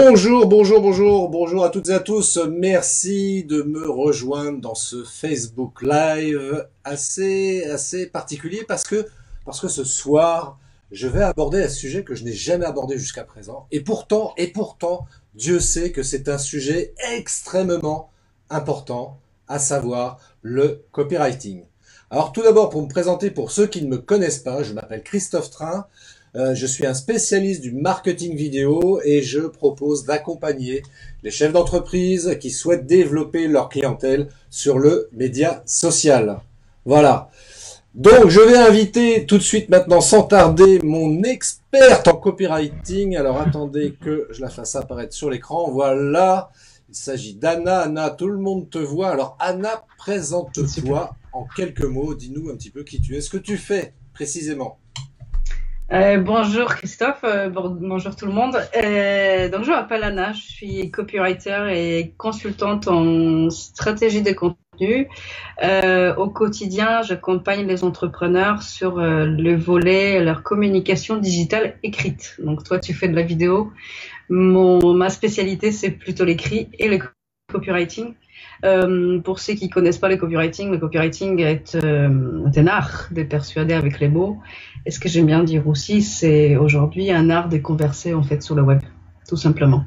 Bonjour, bonjour, bonjour, bonjour à toutes et à tous. Merci de me rejoindre dans ce Facebook Live assez particulier parce que ce soir, je vais aborder un sujet que je n'ai jamais abordé jusqu'à présent. Et pourtant, Dieu sait que c'est un sujet extrêmement important, à savoir le copywriting. Alors tout d'abord, pour me présenter, pour ceux qui ne me connaissent pas, je m'appelle Christophe Train. Je suis un spécialiste du marketing vidéo et je propose d'accompagner les chefs d'entreprise qui souhaitent développer leur clientèle sur le média social. Voilà. Donc, je vais inviter tout de suite maintenant, sans tarder, mon experte en copywriting. Alors, attendez que je la fasse apparaître sur l'écran. Voilà. Il s'agit d'Anna. Anna, tout le monde te voit. Alors, Anna, présente-toi en quelques mots. Dis-nous un petit peu qui tu es, ce que tu fais précisément. Bonjour Christophe, bonjour tout le monde. Donc je m'appelle Anna, je suis copywriter et consultante en stratégie de contenu. Au quotidien, j'accompagne les entrepreneurs sur le volet leur communication digitale écrite. Donc toi, tu fais de la vidéo. Ma spécialité, c'est plutôt l'écrit et le copywriting. Pour ceux qui connaissent pas le copywriting est un art de persuader avec les mots. Et ce que j'aime bien dire aussi, c'est aujourd'hui un art de converser en fait sur le web, tout simplement.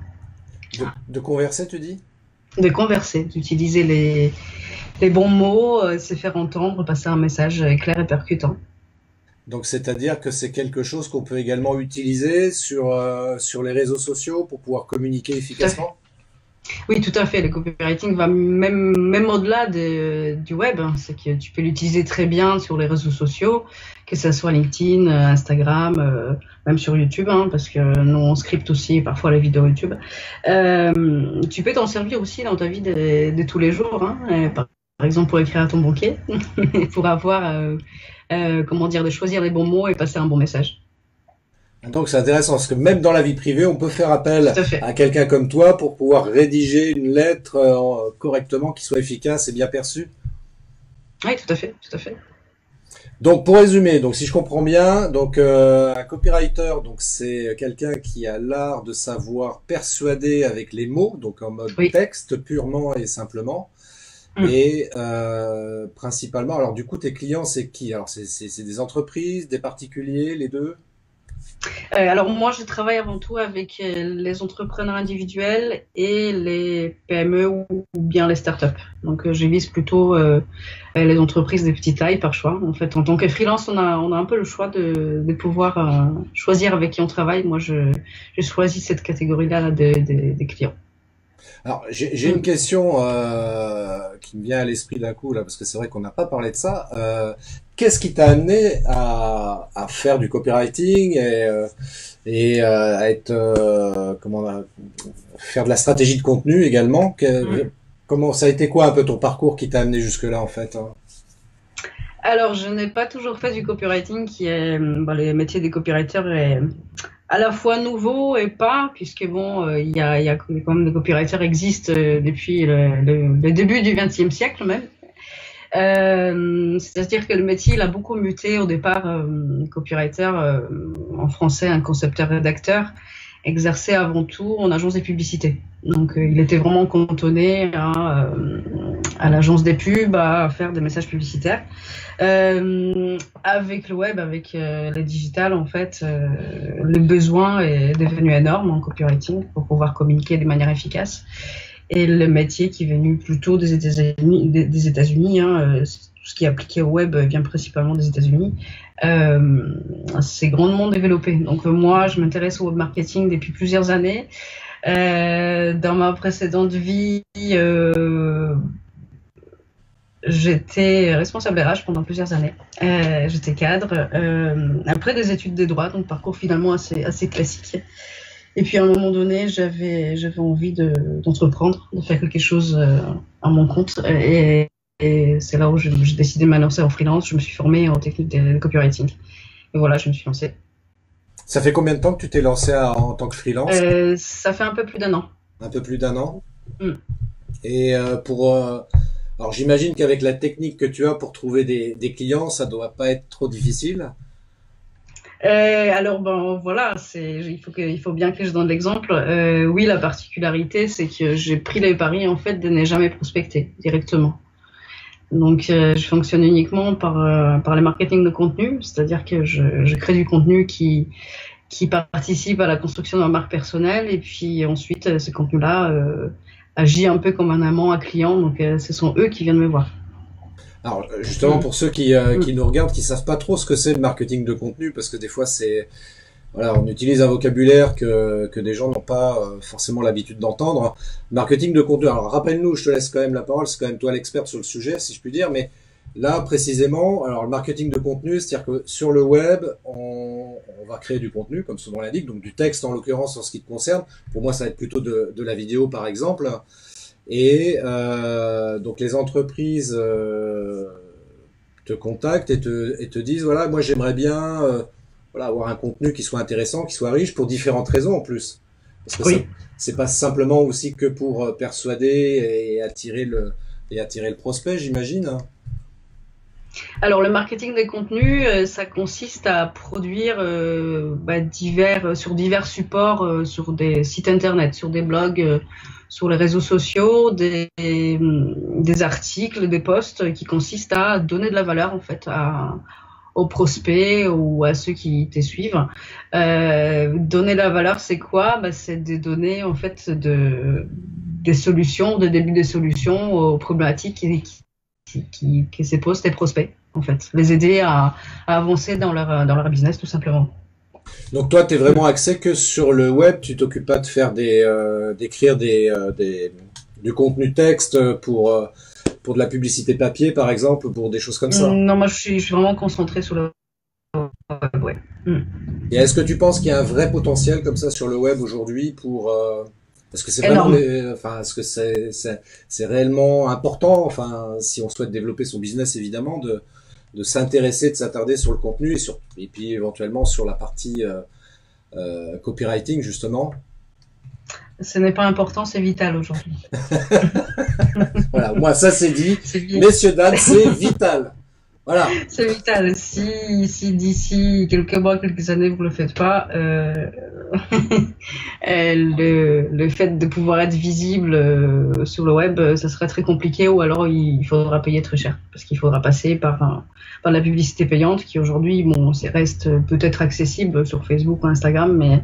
De converser, tu dis? De converser, d'utiliser les bons mots, se faire entendre, passer un message clair et percutant. Donc, c'est-à-dire que c'est quelque chose qu'on peut également utiliser sur les réseaux sociaux pour pouvoir communiquer Tout à fait. efficacement? Oui, tout à fait. Le copywriting va même au-delà du web. Hein. C'est que tu peux l'utiliser très bien sur les réseaux sociaux, que ce soit LinkedIn, Instagram, même sur YouTube, hein, parce que nous, on scripte aussi parfois les vidéos YouTube. Tu peux t'en servir aussi dans ta vie de tous les jours. Hein. Par exemple, pour écrire à ton banquier, pour avoir, comment dire, de choisir les bons mots et passer un bon message. Donc c'est intéressant parce que même dans la vie privée, on peut faire appel Tout à fait. à quelqu'un comme toi pour pouvoir rédiger une lettre correctement, qui soit efficace et bien perçue. Oui, tout à fait, tout à fait. Donc pour résumer, donc si je comprends bien, donc un copywriter, donc c'est quelqu'un qui a l'art de savoir persuader avec les mots, donc en mode Oui. texte purement et simplement. Mm. Et principalement, alors du coup tes clients c'est qui? Alors c'est des entreprises, des particuliers, les deux? Alors moi, je travaille avant tout avec les entrepreneurs individuels et les PME ou bien les startups. Donc je vise plutôt les entreprises de petite taille par choix. En fait, en tant que freelance, on a un peu le choix de pouvoir choisir avec qui on travaille. Moi, je choisis cette catégorie-là des clients. Alors, j'ai une Mm. question qui me vient à l'esprit d'un coup là, parce que c'est vrai qu'on n'a pas parlé de ça. Qu'est-ce qui t'a amené à faire du copywriting et à être faire de la stratégie de contenu également? Mm. Comment ça a été quoi un peu ton parcours qui t'a amené jusque-là en fait, hein? Alors, je n'ai pas toujours fait du copywriting, qui est le métier des copywriters est à la fois nouveau et pas, puisque bon, il y a quand même des copywriters existent depuis le début du XXe siècle même. C'est-à-dire que le métier il a beaucoup muté. Au départ, copywriter en français, un concepteur-rédacteur, exerçait avant tout en agence des publicités. Donc, il était vraiment cantonné à l'agence des pubs, à faire des messages publicitaires. Avec le web, avec le digital, en fait, le besoin est devenu énorme en copywriting pour pouvoir communiquer de manière efficace. Et le métier qui est venu plutôt des États-Unis, hein, tout ce qui est appliqué au web vient principalement des États-Unis. C'est grandement développé. Donc moi, je m'intéresse au web marketing depuis plusieurs années. Dans ma précédente vie, j'étais responsable RH pendant plusieurs années. J'étais cadre. Après des études de droit, donc parcours finalement assez classique. Et puis à un moment donné, j'avais envie d'entreprendre, de faire quelque chose à mon compte. Et c'est là où j'ai décidé de m'annoncer en freelance. Je me suis formée en technique de copywriting. Et voilà, je me suis lancée. Ça fait combien de temps que tu t'es lancé en tant que freelance? Ça fait un peu plus d'un an. Un peu plus d'un an. Mm. Et alors j'imagine qu'avec la technique que tu as pour trouver des clients, ça doit pas être trop difficile. Alors, ben voilà, il faut bien que je donne l'exemple. Oui, la particularité, c'est que j'ai pris le pari en fait de ne jamais prospecter directement. Donc, je fonctionne uniquement par les marketing de contenu, c'est-à-dire que je crée du contenu qui participe à la construction d'une marque personnelle, et puis ensuite, ce contenu-là agit un peu comme un amant à client, donc ce sont eux qui viennent me voir. Alors justement pour ceux qui nous regardent, qui savent pas trop ce que c'est le marketing de contenu, parce que des fois c'est voilà, on utilise un vocabulaire que des gens n'ont pas forcément l'habitude d'entendre. Marketing de contenu. Alors rappelle-nous, je te laisse quand même la parole, c'est quand même toi l'expert sur le sujet, si je puis dire, mais là précisément, alors le marketing de contenu, c'est-à-dire que sur le web, on va créer du contenu, comme son nom l'indique, donc du texte en l'occurrence en ce qui te concerne. Pour moi, ça va être plutôt de la vidéo par exemple. Et donc les entreprises te contactent et te disent voilà, moi j'aimerais bien voilà, avoir un contenu qui soit intéressant, qui soit riche, pour différentes raisons en plus. Parce que ça, Oui. c'est pas simplement aussi que pour persuader et attirer le prospect, j'imagine, hein. Alors, le marketing des contenus, ça consiste à produire sur divers supports, sur des sites internet, sur des blogs, sur les réseaux sociaux, des articles, des posts qui consistent à donner de la valeur en fait aux prospects ou à ceux qui te suivent. Donner de la valeur, c'est quoi? C'est de donner en fait des solutions, de début des solutions aux problématiques qui se posent tes prospects, en fait. Les aider à avancer dans leur business, tout simplement. Donc toi, tu es vraiment axé que sur le web, tu t'occupes pas de faire d'écrire du contenu texte pour de la publicité papier, par exemple, ou pour des choses comme ça. Non, moi, je suis vraiment concentrée sur le web, ouais. Et est-ce que tu penses qu'il y a un vrai potentiel comme ça sur le web aujourd'hui pour est-ce que c'est vraiment Énorme. enfin est-ce que c'est réellement important, enfin si on souhaite développer son business évidemment de s'intéresser, de s'attarder sur le contenu et puis éventuellement sur la partie copywriting justement. Ce n'est pas important, c'est vital aujourd'hui. Voilà, moi ça c'est dit. C'est Messieurs dames, c'est vital. Voilà. c'est vital. Si d'ici quelques mois, quelques années, vous ne le faites pas, le fait de pouvoir être visible sur le web, ça sera très compliqué, ou alors il faudra payer très cher parce qu'il faudra passer par la publicité payante qui aujourd'hui reste peut-être accessible sur Facebook ou Instagram, mais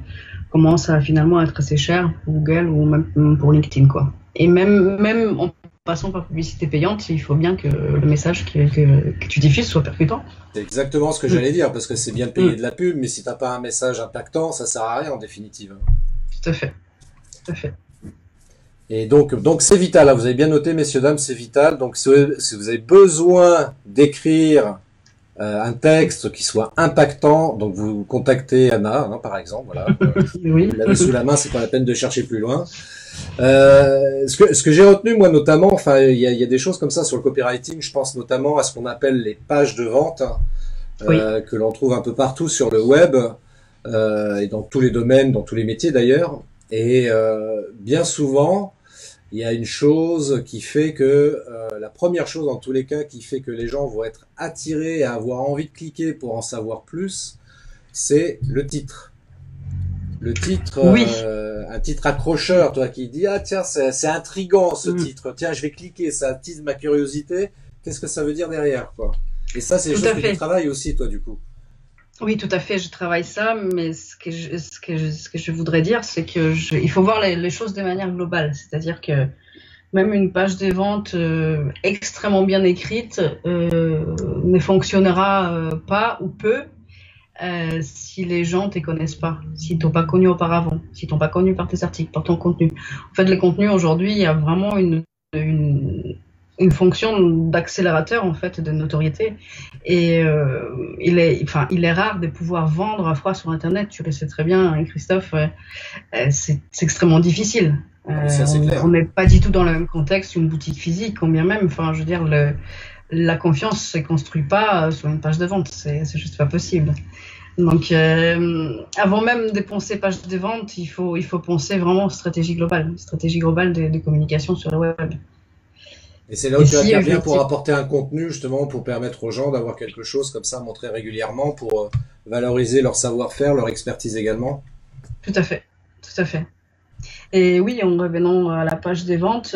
commence à finalement être assez cher pour Google ou même pour LinkedIn, quoi. Et même en passant par publicité payante, il faut bien que le message que tu diffuses soit percutant. C'est exactement ce que Mm. j'allais dire, parce que c'est bien de payer Mm. de la pub, mais si t'as pas un message impactant, ça sert à rien en définitive. Tout à fait. Tout à fait. Et donc c'est vital, hein. Vous avez bien noté, messieurs, dames, c'est vital. Donc si vous avez besoin d'écrire un texte qui soit impactant, donc vous contactez Anna, hein, par exemple, voilà. Oui. Vous l'avez sous la main, c'est pas la peine de chercher plus loin. Ce que j'ai retenu, moi, notamment, enfin, il y a des choses comme ça sur le copywriting, je pense notamment à ce qu'on appelle les pages de vente, hein, Oui. que l'on trouve un peu partout sur le web, et dans tous les domaines, dans tous les métiers d'ailleurs. Et bien souvent, il y a une chose qui fait que la première chose dans tous les cas qui fait que les gens vont être attirés à avoir envie de cliquer pour en savoir plus, c'est le titre. Le titre, Oui. un titre accrocheur, toi qui dis ah tiens c'est intriguant ce Mm. titre, tiens je vais cliquer, ça attise ma curiosité. Qu'est-ce que ça veut dire derrière quoi? Et ça c'est des Tout choses à que tu fait. travailles aussi toi du coup. Oui, tout à fait. Je travaille ça, mais ce que je voudrais dire, c'est que il faut voir les choses de manière globale. C'est-à-dire que même une page de vente extrêmement bien écrite ne fonctionnera pas ou peu si les gens ne te connaissent pas, s'ils t'ont pas connu auparavant, s'ils t'ont pas connu par tes articles, par ton contenu. En fait, les contenus aujourd'hui, il y a vraiment une, une fonction d'accélérateur en fait de notoriété. Et il est rare de pouvoir vendre à froid sur Internet. Tu le sais très bien, hein, Christophe. C'est extrêmement difficile. Ah, mais ça c'est On clair. n'est pas du tout dans le même contexte qu'une boutique physique, combien même. Enfin, je veux dire, la confiance se construit pas sur une page de vente. C'est juste pas possible. Donc, avant même de penser page de vente, il faut penser vraiment stratégie globale de communication sur le web. Et c'est là où Et tu si interviens pour effectivement, apporter un contenu, justement, pour permettre aux gens d'avoir quelque chose comme ça, montrer régulièrement, pour valoriser leur savoir-faire, leur expertise également. tout à fait, tout à fait. Et oui, en revenant à la page des ventes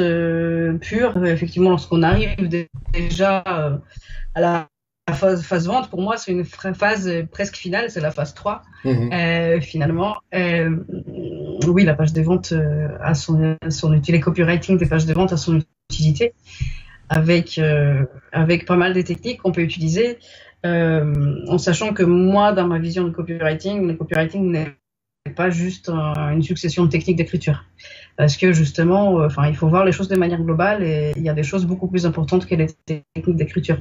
pure, effectivement, lorsqu'on arrive déjà à la phase vente, pour moi, c'est une phase presque finale, c'est la phase 3. Mhm. Finalement, oui, la page des ventes a son utilité, les copywriting des pages de vente a son utilité, avec pas mal de techniques qu'on peut utiliser, en sachant que moi, dans ma vision de copywriting, le copywriting n'est pas juste une succession de techniques d'écriture. Parce que justement, il faut voir les choses de manière globale et il y a des choses beaucoup plus importantes que les techniques d'écriture.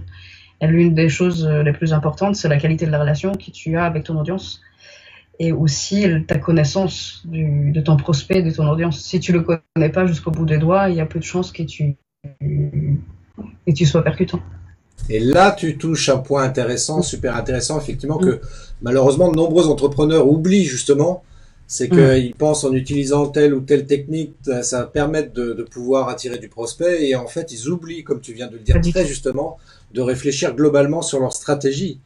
Et l'une des choses les plus importantes, c'est la qualité de la relation que tu as avec ton audience et aussi ta connaissance de ton prospect, de ton audience. Si tu le connais pas jusqu'au bout des doigts, il y a peu de chances que tu sois percutant. Et là, tu touches un point intéressant, super intéressant, effectivement, Mm. que malheureusement de nombreux entrepreneurs oublient justement, c'est Mm. qu'ils pensent en utilisant telle ou telle technique, ça va permettre de pouvoir attirer du prospect, et en fait, ils oublient, comme tu viens de le Pas dire du très tout. justement, de réfléchir globalement sur leur stratégie.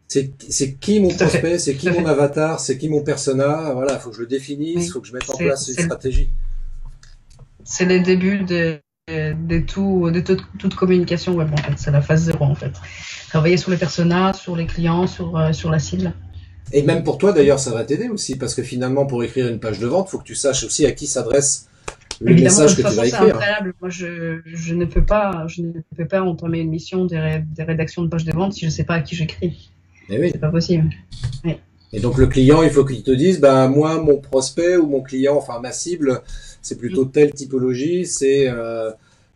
C'est qui mon Tout à fait. prospect, c'est Tout qui à mon fait. avatar, c'est qui mon persona, voilà, il faut que je le définisse, il Oui. faut que je mette en place une C'est stratégie. c'est le début toute communication web en fait. C'est la phase zéro en fait. Travailler sur les personas, sur les clients, sur la cible. Et même pour toi d'ailleurs, ça va t'aider aussi, parce que finalement, pour écrire une page de vente, il faut que tu saches aussi à qui s'adresse le Évidemment, de message toute que tu façon, vas c'est un écrire. préalable. Moi, je ne peux pas entamer une mission des rédactions de pages de vente si je ne sais pas à qui j'écris. Mais oui. C'est pas possible. Oui. Et donc le client, il faut qu'il te dise, bah moi, mon prospect ou mon client, enfin ma cible, c'est plutôt telle typologie, c'est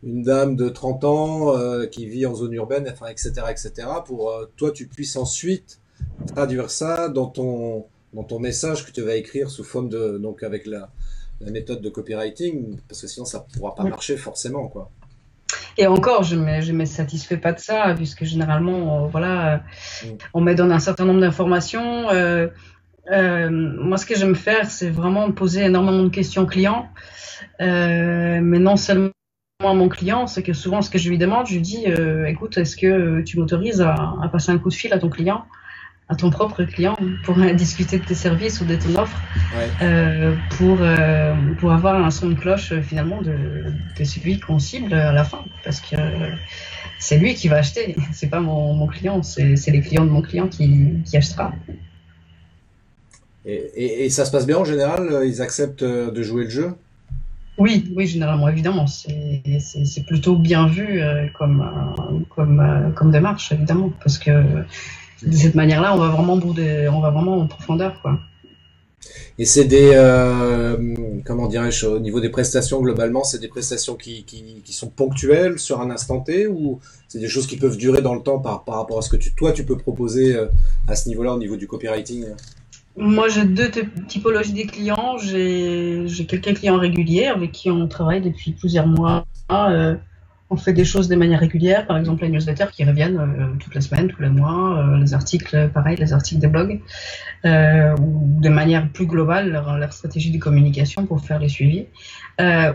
une dame de 30 ans qui vit en zone urbaine, enfin, etc., etc. Pour toi, tu puisses ensuite traduire ça dans ton message que tu vas écrire sous forme de, donc avec la méthode de copywriting, parce que sinon ça pourra pas marcher forcément, quoi. Et encore, je me satisfais pas de ça, puisque généralement, voilà, Mm. on me donne un certain nombre d'informations. Moi, ce que j'aime faire, c'est vraiment poser énormément de questions clients, mais non seulement à mon client, c'est que souvent, ce que je lui demande, je lui dis, écoute, est-ce que tu m'autorises à passer un coup de fil à ton client, à ton propre client, pour discuter de tes services ou de ton offre, Ouais. pour avoir un son de cloche finalement de celui qu'on cible à la fin, parce que c'est lui qui va acheter, c'est pas mon client, c'est les clients de mon client qui achètera. Et ça se passe bien en général, ils acceptent de jouer le jeu. Oui, oui, généralement, évidemment, c'est plutôt bien vu comme démarche, évidemment, parce que de cette manière-là, on va vraiment en profondeur, quoi. Et c'est des, comment dirais-je, au niveau des prestations globalement, c'est des prestations qui sont ponctuelles sur un instant T, ou c'est des choses qui peuvent durer dans le temps par rapport à ce que toi tu peux proposer à ce niveau-là au niveau du copywriting. Moi, j'ai deux typologies de clients. J'ai quelques clients réguliers avec qui on travaille depuis plusieurs mois. On fait des choses de manière régulière, par exemple les newsletters qui reviennent toutes les semaines, tous les mois, les articles, pareil, les articles des blogs, ou de manière plus globale, leur stratégie de communication pour faire les suivis.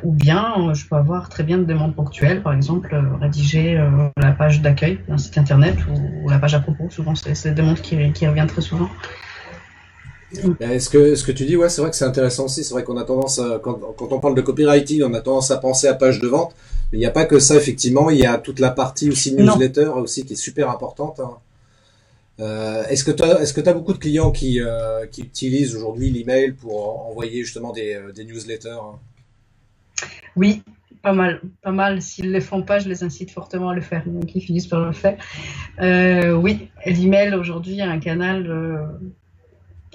Ou bien, je peux avoir très bien de demandes ponctuelles, par exemple, rédiger la page d'accueil d'un site internet ou la page à propos. Souvent, c'est des demandes qui reviennent très souvent. Ce que tu dis, ouais, c'est vrai que c'est intéressant aussi. C'est vrai qu'on a tendance à, quand on parle de copywriting, on a tendance à penser à page de vente. Mais il n'y a pas que ça, effectivement. Il y a toute la partie aussi Non, newsletter aussi qui est super importante, hein. Est-ce que t'as beaucoup de clients qui utilisent aujourd'hui l'email pour envoyer justement des newsletters, hein? oui, pas mal, pas mal. S'ils le font pas, je les incite fortement à le faire. Donc ils finissent par le faire. Oui, l'email aujourd'hui est un canal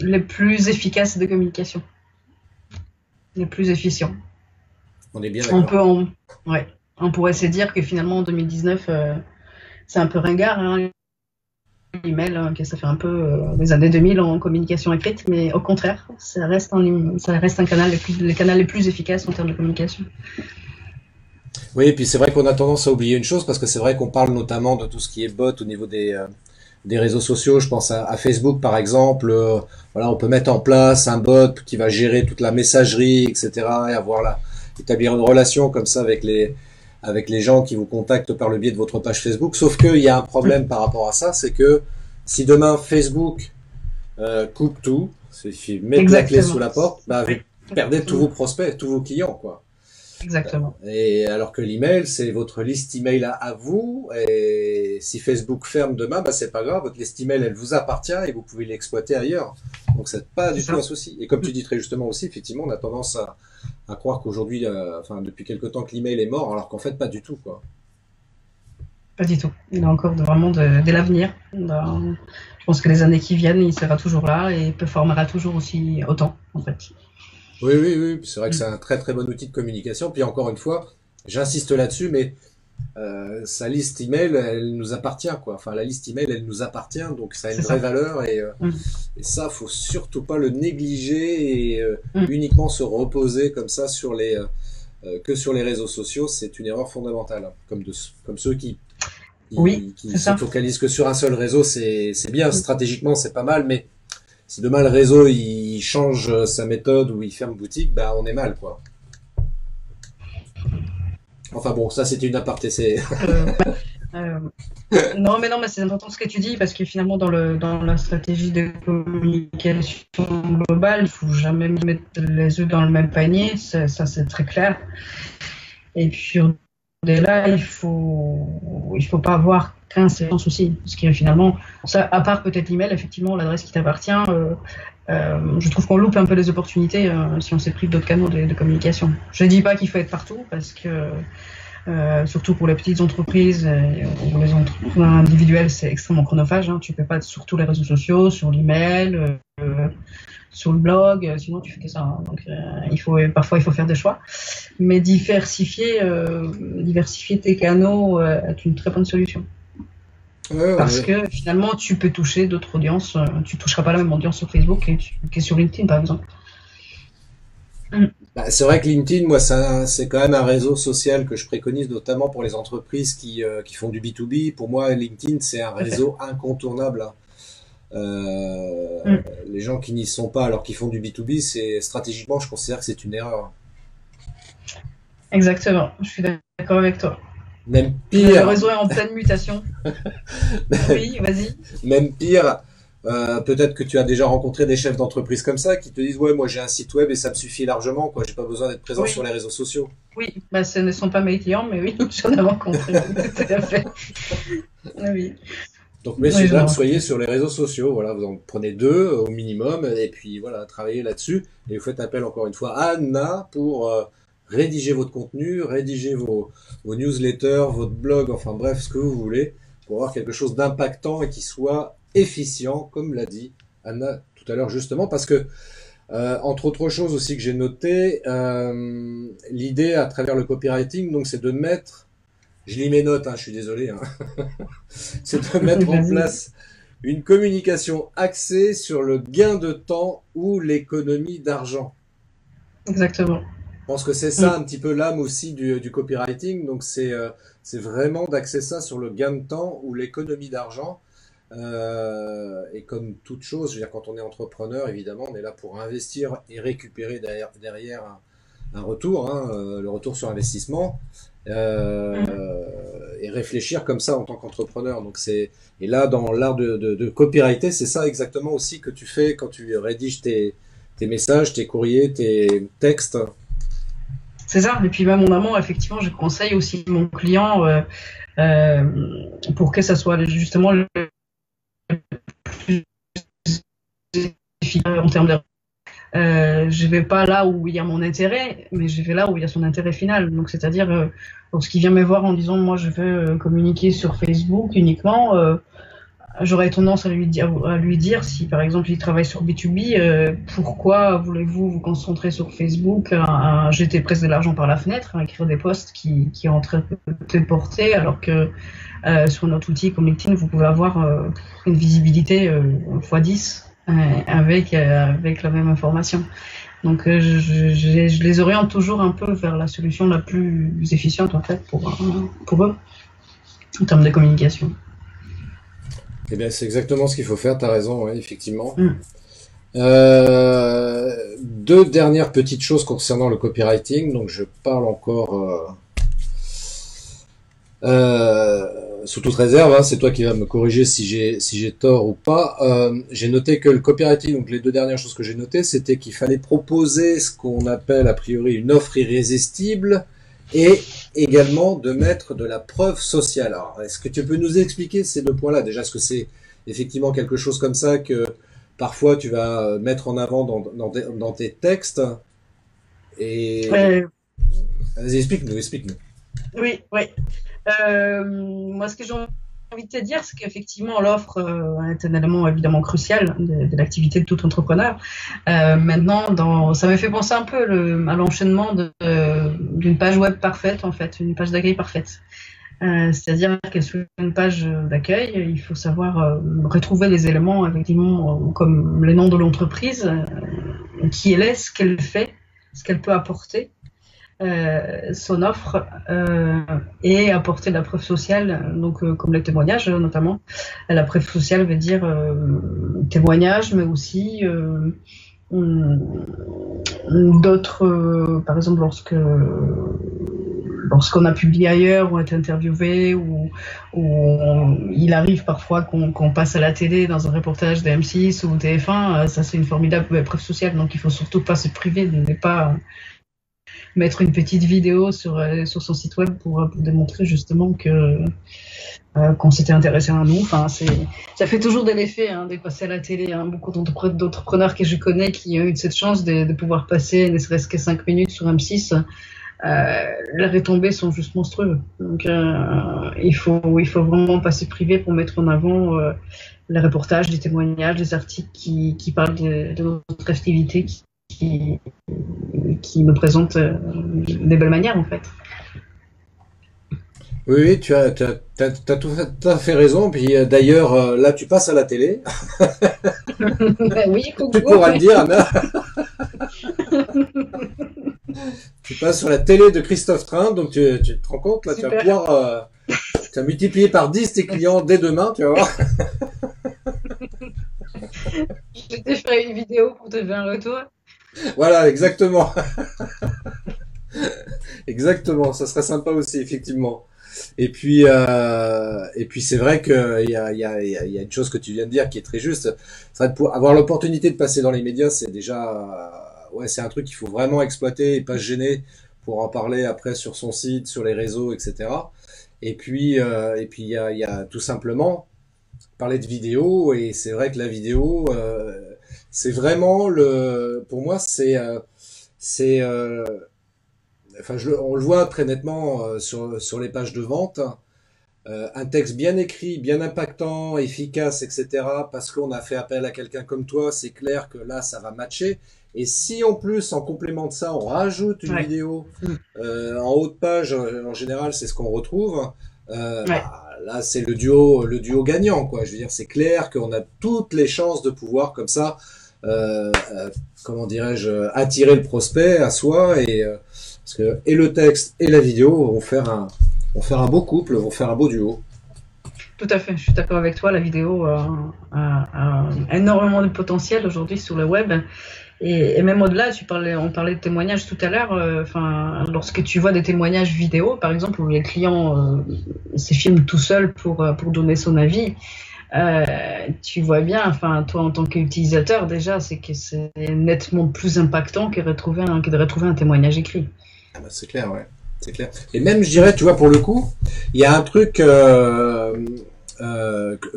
le plus efficace de communication, le plus efficient. On est bien On d'accord. peut, ouais, on pourrait se dire que finalement en 2019, c'est un peu ringard, hein, l'email, hein, que ça fait un peu les années 2000 en communication écrite, mais au contraire, ça reste un canal le canal le plus efficace en termes de communication. Oui, et puis c'est vrai qu'on a tendance à oublier une chose parce que c'est vrai qu'on parle notamment de tout ce qui est bot au niveau des réseaux sociaux. Je pense à Facebook par exemple. Voilà, on peut mettre en place un bot qui va gérer toute la messagerie, etc. et avoir établir une relation comme ça avec avec les gens qui vous contactent par le biais de votre page Facebook. Sauf qu'il y a un problème par rapport à ça, c'est que si demain Facebook coupe tout, si met la clé sous la porte, bah, vous perdez tous vos prospects, tous vos clients, quoi. Exactement. Et alors que l'email, c'est votre liste email à vous, et si Facebook ferme demain, bah c'est pas grave, votre liste email, elle vous appartient et vous pouvez l'exploiter ailleurs. Donc c'est pas du tout un souci. Et comme tu dis très justement aussi, effectivement, on a tendance à croire qu'aujourd'hui, enfin depuis quelque temps que l'email est mort, alors qu'en fait pas du tout, quoi. Pas du tout. Il a encore vraiment de l'avenir. Je pense que les années qui viennent, il sera toujours là et performera toujours aussi autant, en fait. Oui, oui, oui, c'est vrai que c'est un très très bon outil de communication. Puis encore une fois, j'insiste là-dessus, mais sa liste email, elle nous appartient, quoi. Enfin, la liste email, elle nous appartient, donc ça a une vraie valeur et ça, faut surtout pas le négliger et uniquement se reposer comme ça sur que sur les réseaux sociaux, c'est une erreur fondamentale. Comme ceux qui se focalisent que sur un seul réseau, c'est bien stratégiquement, c'est pas mal, mais si demain le réseau il change sa méthode ou il ferme boutique, bah on est mal, quoi. Enfin bon, ça c'était une aparté. Non, mais c'est important ce que tu dis parce que finalement dans la stratégie de communication globale, il faut jamais mettre les œufs dans le même panier, ça c'est très clair. Et puis dès là, il faut pas avoir qu'un seul souci, parce que finalement, ça, à part peut-être l'email, effectivement, l'adresse qui t'appartient, je trouve qu'on loupe un peu les opportunités si on s'est privé d'autres canaux de communication. Je ne dis pas qu'il faut être partout, parce que surtout pour les petites entreprises ou les entreprises individuelles, c'est extrêmement chronophage. Hein. Tu peux pas être sur tous les réseaux sociaux, sur l'email, sur le blog, sinon tu fais que ça. Hein. Donc parfois il faut faire des choix. Mais diversifier tes canaux est une très bonne solution. Parce que finalement, tu peux toucher d'autres audiences. Tu ne toucheras pas la même audience sur Facebook que sur LinkedIn, par exemple. Bah, c'est vrai que LinkedIn, moi, c'est quand même un réseau social que je préconise, notamment pour les entreprises qui font du B2B. Pour moi, LinkedIn, c'est un réseau incontournable. Les gens qui n'y sont pas alors qu'ils font du B2B, stratégiquement, je considère que c'est une erreur. Exactement, je suis d'accord avec toi. Même pire. Le réseau est en pleine mutation. Oui, vas-y. Même pire, peut-être que tu as déjà rencontré des chefs d'entreprise comme ça qui te disent ouais, moi j'ai un site web et ça me suffit largement, quoi. J'ai pas besoin d'être présent sur les réseaux sociaux. Oui, bah, ce ne sont pas mes clients, mais oui, j'en ai rencontré. Tout à fait. Oui. Donc, messieurs, dames, soyez sur les réseaux sociaux. Voilà, vous en prenez 2 au minimum et puis voilà, travaillez là-dessus. Et vous faites appel encore une fois à Anna pour rédiger votre contenu, rédiger vos newsletters, votre blog, enfin bref, ce que vous voulez, pour avoir quelque chose d'impactant et qui soit efficient, comme l'a dit Anna tout à l'heure justement, parce que entre autres choses aussi que j'ai noté, l'idée à travers le copywriting, donc c'est de mettre, je lis mes notes, hein, je suis désolé, hein, c'est de mettre en place une communication axée sur le gain de temps ou l'économie d'argent. Exactement. Je pense que c'est ça un petit peu l'âme aussi du copywriting, donc c'est vraiment d'axer ça sur le gain de temps ou l'économie d'argent. Et comme toute chose, je veux dire, quand on est entrepreneur, évidemment, on est là pour investir et récupérer derrière un retour, hein, le retour sur investissement, et réfléchir comme ça en tant qu'entrepreneur. Donc et là, dans l'art de copywriter, c'est ça exactement aussi que tu fais quand tu rédiges tes messages, tes courriers, tes textes. C'est ça. Et puis même mon amont, effectivement, je conseille aussi mon client pour que ça soit justement le plus efficace en termes de je vais pas là où il y a mon intérêt, mais je vais là où il y a son intérêt final. Donc, c'est-à-dire, lorsqu'il vient me voir en disant, moi, je veux communiquer sur Facebook uniquement, j'aurais tendance à lui dire, si par exemple il travaille sur B2B, pourquoi voulez-vous vous concentrer sur Facebook, à jeter presque de l'argent par la fenêtre, à écrire des posts qui rentrent de portée, alors que sur notre outil comme LinkedIn, vous pouvez avoir une visibilité x10 avec la même information. Donc je les oriente toujours un peu vers la solution la plus efficiente en fait pour eux en termes de communication. Eh bien, c'est exactement ce qu'il faut faire, tu as raison, ouais, effectivement. 2 dernières petites choses concernant le copywriting. Donc, je parle encore Sous toute réserve, hein, c'est toi qui vas me corriger si j'ai tort ou pas. J'ai noté que le copywriting, donc les deux dernières choses que j'ai notées, c'était qu'il fallait proposer ce qu'on appelle a priori une offre irrésistible et également de mettre de la preuve sociale. Alors, est-ce que tu peux nous expliquer ces deux points-là? Déjà, est-ce que c'est effectivement quelque chose comme ça que parfois tu vas mettre en avant dans tes textes? Et Euh, vas-y, explique-nous, explique-nous. oui, oui. Moi, ce que j'ai envie de te dire, c'est qu'effectivement, l'offre est un élément évidemment crucial de l'activité de tout entrepreneur. Maintenant, ça me fait penser un peu à l'enchaînement d'une page web parfaite, en fait, une page d'accueil parfaite. C'est-à-dire que sur une page d'accueil, il faut savoir retrouver les éléments, effectivement, comme les noms de l'entreprise, qui elle est, ce qu'elle fait, ce qu'elle peut apporter. Son offre et apporter de la preuve sociale, donc comme les témoignages notamment. La preuve sociale veut dire témoignages, mais aussi d'autres, par exemple lorsqu'on a publié ailleurs ou a été interviewé ou il arrive parfois qu'on passe à la télé dans un reportage de M6 ou TF1, ça c'est une formidable preuve sociale, donc il faut surtout pas se priver de ne pas mettre une petite vidéo sur son site web pour démontrer justement qu'on s'était intéressé à nous. Enfin, ça fait toujours de l'effet de passer à la télé. Beaucoup d'entrepreneurs que je connais qui ont eu cette chance de pouvoir passer ne serait-ce que 5 minutes sur M6. Les retombées sont juste monstrueuses. Donc il faut vraiment pas se priver pour mettre en avant les reportages, les témoignages, les articles qui parlent de notre activité, qui nous présente des belles manières en fait. Oui, oui, t'as tout à fait raison. Puis d'ailleurs, là, tu passes à la télé. Oui, Tu coucou. pourras le dire, Anna. Tu passes sur la télé de Christophe Train, donc tu te rends compte, là, tu vas Super. pouvoir, tu vas multiplier par 10 tes clients dès demain, tu vas voir. Je t'ai fait une vidéo pour te faire un retour. Voilà, exactement. Exactement, ça serait sympa aussi, effectivement. Et puis c'est vrai que il y a une chose que tu viens de dire qui est très juste. C'est vrai que pour avoir l'opportunité de passer dans les médias, c'est déjà, ouais, c'est un truc qu'il faut vraiment exploiter et pas se gêner pour en parler après sur son site, sur les réseaux, etc. Et puis il y a tout simplement parler de vidéo et c'est vrai que la vidéo, c'est vraiment pour moi c'est enfin, on le voit très nettement sur les pages de vente. Un texte bien écrit, bien impactant, efficace, etc. Parce qu'on a fait appel à quelqu'un comme toi, c'est clair que là, ça va matcher. Et si en plus, en complément de ça, on rajoute une Ouais. vidéo en haut de page, en général, c'est ce qu'on retrouve. Ouais. Là, c'est le duo gagnant, quoi. Je veux dire, c'est clair qu'on a toutes les chances de pouvoir comme ça, comment dirais-je, attirer le prospect à soi parce que et le texte et la vidéo vont faire un beau couple, vont faire un beau duo. Tout à fait, je suis d'accord avec toi. La vidéo a énormément de potentiel aujourd'hui sur le web. Et même au-delà, on parlait de témoignages tout à l'heure. Enfin, lorsque tu vois des témoignages vidéo, par exemple, où les clients se filment tout seuls pour donner son avis, tu vois bien, enfin, toi en tant qu'utilisateur, déjà, c'est que c'est nettement plus impactant que de retrouver un témoignage écrit. Ah bah, c'est clair, ouais. C'est clair. Et même, je dirais, tu vois, pour le coup, il y a un truc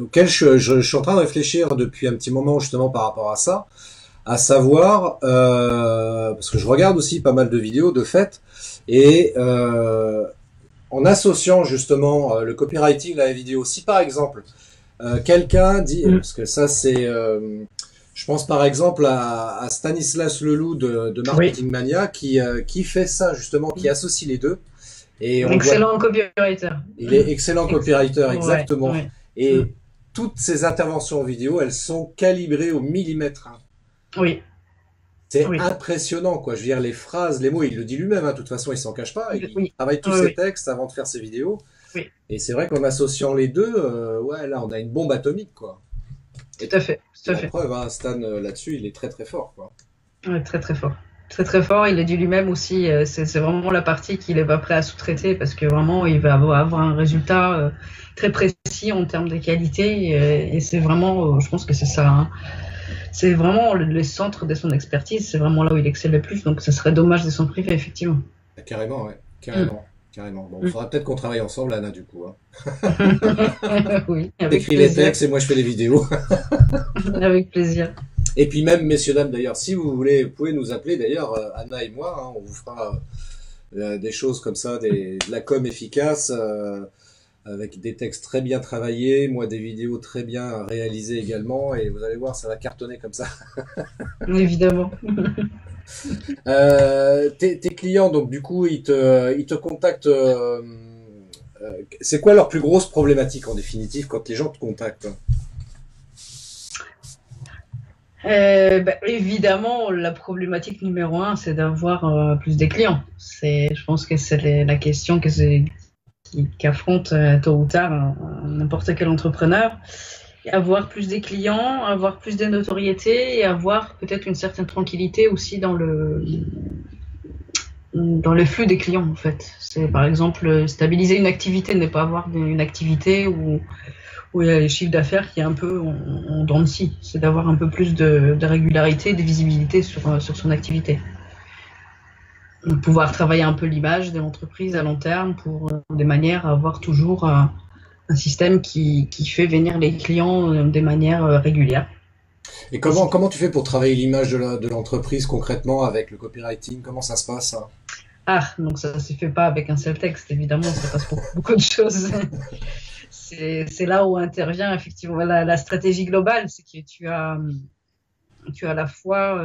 auquel je suis en train de réfléchir depuis un petit moment justement par rapport à ça, à savoir, parce que je regarde aussi pas mal de vidéos de fait, et en associant justement le copywriting à la vidéo, si par exemple quelqu'un dit, Mm. parce que ça c'est, je pense par exemple à Stanislas Leloup de Oui, Marketing Mania qui fait ça justement, qui associe les deux. Et on le voit, excellent copywriter. il est excellent copywriter, Ouais, exactement. ouais. Mm. Et toutes ses interventions vidéo, elles sont calibrées au millimètre, hein. Oui, C'est oui, impressionnant, quoi. Je veux dire, les phrases, les mots, il le dit lui-même, hein. De toute façon, il s'en cache pas. Il oui, travaille tous oui, ses oui, textes avant de faire ses vidéos. oui, Et c'est vrai qu'en associant les deux, ouais, là, on a une bombe atomique, quoi. tout Et à fait, tout à la fait. preuve, hein, Stan, là-dessus, il est très très fort, quoi. Ouais, très très fort. très très fort. Il a dit lui-même aussi, c'est vraiment la partie qu'il est pas prêt à sous-traiter parce que vraiment il va avoir un résultat très précis en termes de qualité et c'est vraiment, je pense que c'est ça, hein. C'est vraiment le centre de son expertise, c'est vraiment là où il excelle le plus, donc ce serait dommage de s'en priver effectivement. Carrément, ouais. Mm. Carrément. Carrément. Bon, il faudra peut-être qu'on travaille ensemble, Anna, du coup, hein. Oui, avec T'écris les plaisir, textes et moi je fais les vidéos. avec plaisir. Et puis même, messieurs, dames, d'ailleurs, si vous voulez, vous pouvez nous appeler, d'ailleurs, Anna et moi, hein, on vous fera des choses comme ça, de la com efficace, avec des textes très bien travaillés, moi des vidéos très bien réalisées également, et vous allez voir, ça va cartonner comme ça. Évidemment. Tes clients, donc du coup, ils te contactent. C'est quoi leur plus grosse problématique en définitive quand les gens te contactent? Évidemment, la problématique numéro un, c'est d'avoir plus de clients. Je pense que c'est la question qu'affronte tôt ou tard n'importe quel entrepreneur. Avoir plus de clients, avoir plus de notoriété et avoir peut-être une certaine tranquillité aussi dans le flux des clients en fait. C'est par exemple stabiliser une activité, ne pas avoir une activité où il y a les chiffres d'affaires qui est un peu en dents de scie. C'est d'avoir un peu plus de régularité, de visibilité sur son activité. De pouvoir travailler un peu l'image de l'entreprise à long terme pour des manières à avoir toujours un système qui fait venir les clients de manière régulière. Et comment tu fais pour travailler l'image de l'entreprise concrètement avec le copywriting? Comment ça se passe, ça? Ah, donc ça ne se fait pas avec un seul texte, évidemment, ça passe pour beaucoup de choses. C'est là où intervient effectivement la stratégie globale, c'est que tu as à la fois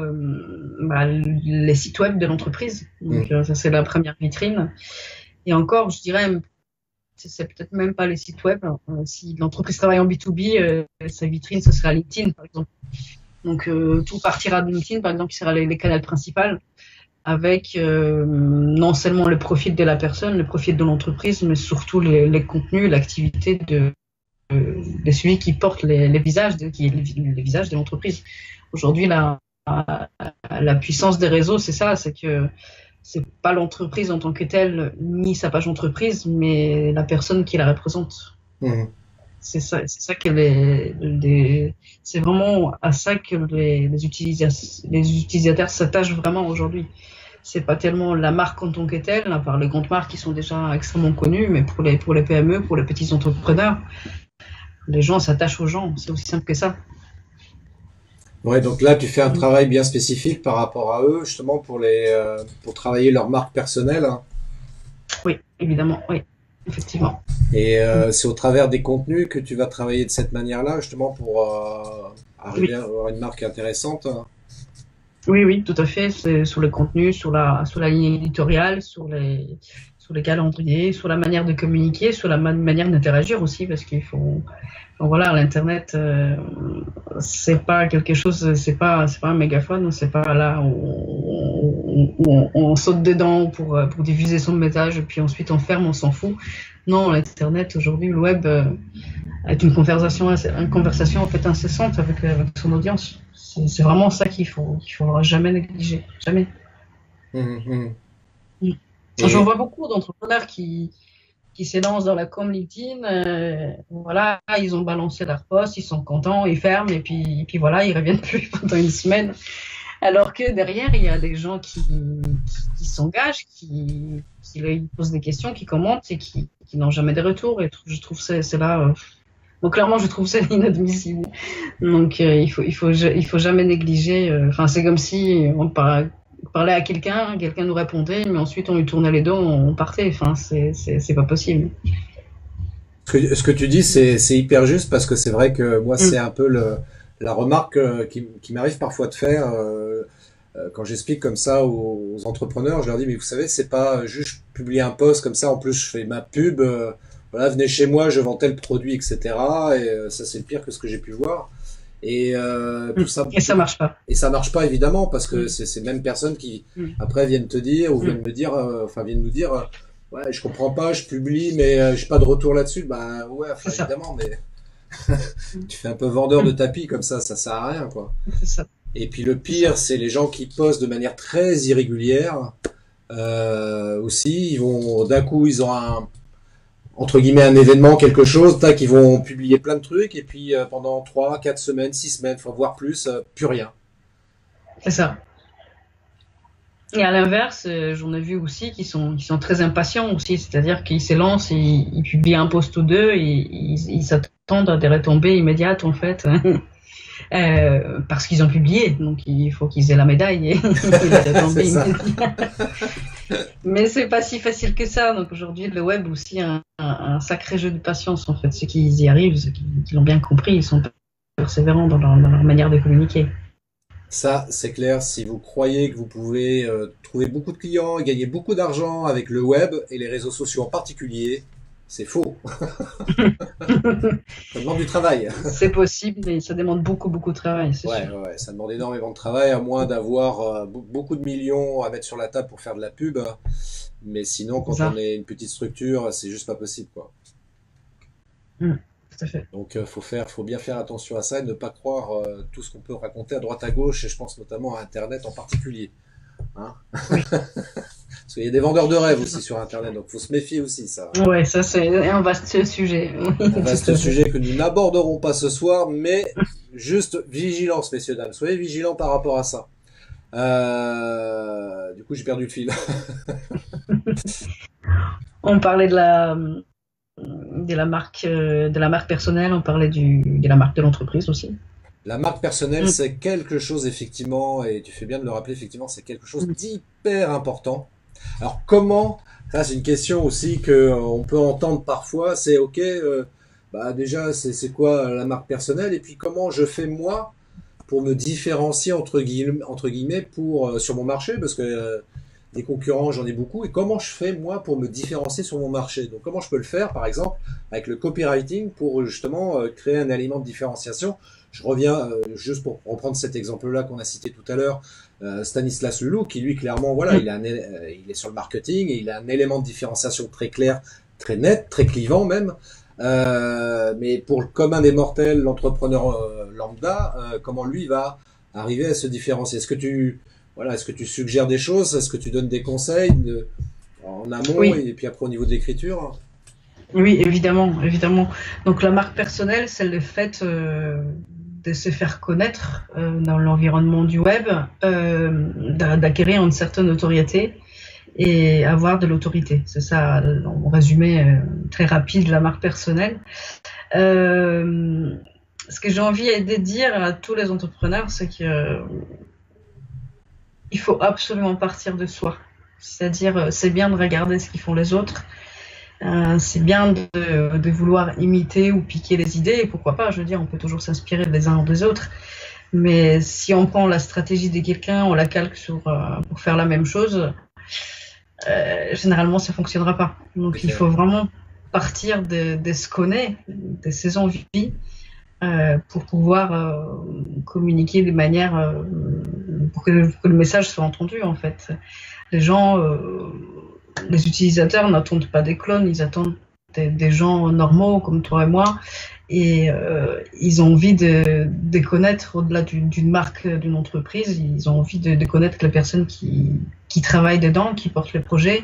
les sites web de l'entreprise, donc ça c'est la première vitrine, et encore, je dirais, c'est peut-être même pas les sites web. Si l'entreprise travaille en B2B, sa vitrine, ce sera LinkedIn, par exemple. Donc, tout partira de LinkedIn, par exemple, qui sera les canaux principaux, avec non seulement le profil de la personne, le profil de l'entreprise, mais surtout les contenus, l'activité de celui qui porte les visages, les visages de l'entreprise. Aujourd'hui, la puissance des réseaux, c'est ça, c'est que c'est pas l'entreprise en tant que telle, ni sa page entreprise, mais la personne qui la représente. Mmh. C'est ça que c'est vraiment à ça que les utilisateurs s'attachent vraiment aujourd'hui. C'est pas tellement la marque en tant que telle, à part les grandes marques qui sont déjà extrêmement connues, mais pour les PME, pour les petits entrepreneurs, les gens s'attachent aux gens. C'est aussi simple que ça. Ouais, donc là, tu fais un travail bien spécifique par rapport à eux, justement, pour travailler leur marque personnelle, hein. Oui, évidemment, oui, effectivement. Et c'est au travers des contenus que tu vas travailler de cette manière-là, justement, pour arriver à avoir une marque intéressante, hein. Oui, tout à fait. C'est sur le contenu, sur la ligne éditoriale, sur les calendriers, sur la manière de communiquer, sur la manière d'interagir aussi, parce qu'il faut. Voilà, l'internet, c'est pas quelque chose, c'est pas un mégaphone, c'est pas là où on saute dedans pour diffuser son message, et puis ensuite on ferme, on s'en fout. Non, l'internet aujourd'hui, le web est une conversation en fait incessante avec son audience. C'est vraiment ça qu'il faudra jamais négliger, jamais. Mmh. J'en vois beaucoup d'entrepreneurs qui s'élancent dans la com LinkedIn, voilà, ils ont balancé leur post, ils sont contents, ils ferment et puis voilà, ils reviennent plus pendant une semaine. Alors que derrière, il y a des gens qui s'engagent, qui posent des questions, qui commentent et qui n'ont jamais de retour. Et je trouve c'est là. Donc clairement, je trouve ça inadmissible. Donc il faut jamais négliger. Enfin, c'est comme si on parlait à quelqu'un nous répondait, mais ensuite on lui tournait les dos, on partait. Enfin, c'est pas possible. Ce que tu dis, c'est hyper juste parce que c'est vrai que moi, c'est un peu la remarque qui m'arrive parfois de faire quand j'explique comme ça aux entrepreneurs. Je leur dis, mais vous savez, c'est pas juste publier un post comme ça. En plus, je fais ma pub. Voilà, venez chez moi, je vends tel produit, etc. Et ça, c'est pire que ce que j'ai pu voir. Et tout ça. Et ça marche pas. Et ça marche pas évidemment parce que c'est ces mêmes personnes qui après viennent te dire ou viennent me dire, enfin viennent nous dire, ouais, je comprends pas, je publie, mais j'ai pas de retour là-dessus. Bah ouais, évidemment, mais tu fais un peu vendeur de tapis comme ça sert à rien, quoi. C'est ça. Et puis le c'est ça. pire, c'est les gens qui postent de manière très irrégulière. Aussi, ils vont d'un coup, ils ont un entre guillemets un événement, quelque chose, tac, ils vont publier plein de trucs et puis pendant 3, 4 semaines, 6 semaines, faut voir plus, plus rien. C'est ça. Et à l'inverse, j'en ai vu aussi qui sont très impatients aussi, c'est-à-dire qu'ils s'élancent, ils publient un post ou deux, et ils s'attendent à des retombées immédiates en fait, parce qu'ils ont publié, donc il faut qu'ils aient la médaille et les C'est retombées ça. immédiates. Mais c'est pas si facile que ça. Donc aujourd'hui, le web aussi un sacré jeu de patience en fait. Ceux qui y arrivent, qui l'ont bien compris, ils sont persévérants dans leur manière de communiquer. Ça, c'est clair. Si vous croyez que vous pouvez trouver beaucoup de clients et gagner beaucoup d'argent avec le web et les réseaux sociaux en particulier, c'est faux. Ça demande du travail. C'est possible, mais ça demande beaucoup, beaucoup de travail, c'est Ouais, sûr. ouais, ouais, ça demande énormément de travail, à moins d'avoir beaucoup de millions à mettre sur la table pour faire de la pub. Mais sinon, C'est quand on ça. est une petite structure, c'est juste pas possible, quoi. Mm, tout à fait. Donc, faut bien faire attention à ça et ne pas croire tout ce qu'on peut raconter à droite à gauche, et je pense notamment à Internet en particulier. Hein. Oui, Parce qu'il y a des vendeurs de rêves c'est aussi ça. sur Internet, donc faut se méfier aussi, ça. Ouais, ça c'est un vaste sujet. Oui, Un tout vaste à fait. sujet que nous n'aborderons pas ce soir, mais juste vigilance, messieurs, dames. Soyez vigilants par rapport à ça. Du coup, j'ai perdu le fil. On parlait de la marque personnelle, on parlait de la marque de l'entreprise aussi. La marque personnelle, Mm, c'est quelque chose, effectivement, et tu fais bien de le rappeler, effectivement, c'est quelque chose mm. d'hyper important. Alors, comment, ça c'est une question aussi que on peut entendre parfois, c'est ok, bah déjà, c'est quoi la marque personnelle, et puis comment je fais moi pour me différencier entre guillemets pour sur mon marché parce que des concurrents j'en ai beaucoup et comment je fais moi pour me différencier sur mon marché. Donc comment je peux le faire par exemple avec le copywriting pour justement créer un élément de différenciation. Je reviens juste pour reprendre cet exemple-là qu'on a cité tout à l'heure, Stanislas Leloup qui lui clairement voilà Mm. il est sur le marketing et il a un élément de différenciation très clair, très net, très clivant même. Mais pour le commun des mortels, l'entrepreneur lambda, comment lui va arriver à se différencier? Est-ce que tu suggères des choses? Est-ce que tu donnes des conseils en amont Oui, et puis après au niveau de l'écriture? oui, évidemment, évidemment. Donc la marque personnelle, c'est le fait de se faire connaître dans l'environnement du web, d'acquérir une certaine notoriété et avoir de l'autorité. C'est ça, en résumé très rapide, la marque personnelle. Euh, Ce que j'ai envie de dire à tous les entrepreneurs, c'est que il faut absolument partir de soi. C'est-à-dire, c'est bien de regarder ce qu'ils font les autres, c'est bien de vouloir imiter ou piquer les idées, et pourquoi pas, je veux dire, on peut toujours s'inspirer les uns des autres, mais si on prend la stratégie de quelqu'un, on la calque pour faire la même chose, généralement ça fonctionnera pas. C'est Donc il clair. faut vraiment partir de ce qu'on est, de ses envies, pour pouvoir communiquer de manière pour que le message soit entendu en fait. Les gens, les utilisateurs n'attendent pas des clones, ils attendent des gens normaux comme toi et moi, et ils ont envie de connaître au-delà d'une marque, d'une entreprise, ils ont envie de connaître les personnes qui travaillent dedans, qui portent le projet.